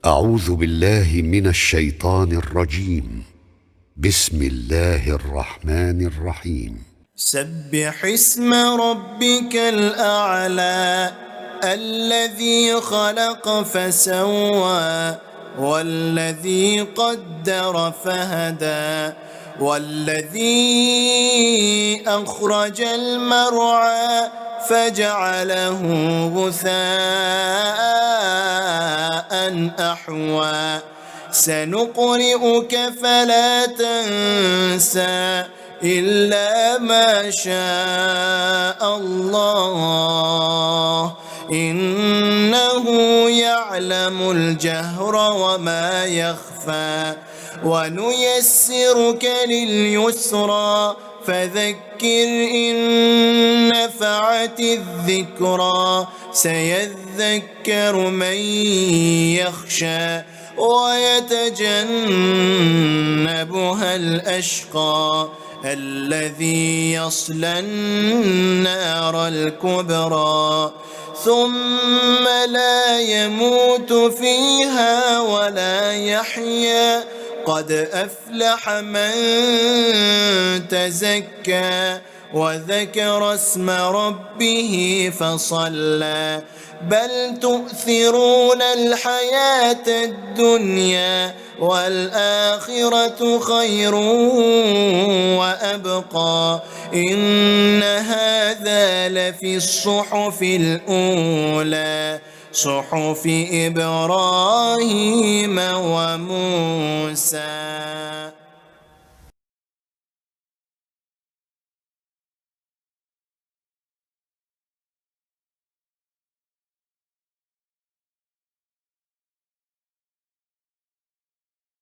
أعوذ بالله من الشيطان الرجيم. بسم الله الرحمن الرحيم. سبح اسم ربك الأعلى الذي خلق فسوى والذي قدر فهدى والذي أخرج المرعى فجعله غثاء أحوى سنقرئك فلا تنسى إلا ما شاء الله إنه يعلم الجهر وما يخفى ونيسرك لليسرى فذكر إن نفعت الذكرى سيذكر من يخشى ويتجنبها الأشقى الذي يصلى النار الكبرى ثم لا يموت فيها ولا يحيا قد أفلح من تزكى وذكر اسم ربه فصلى بل تؤثرون الحياة الدنيا والآخرة خير وأبقى إن هذا لفي الصحف الأولى صحف إبراهيم وموسى.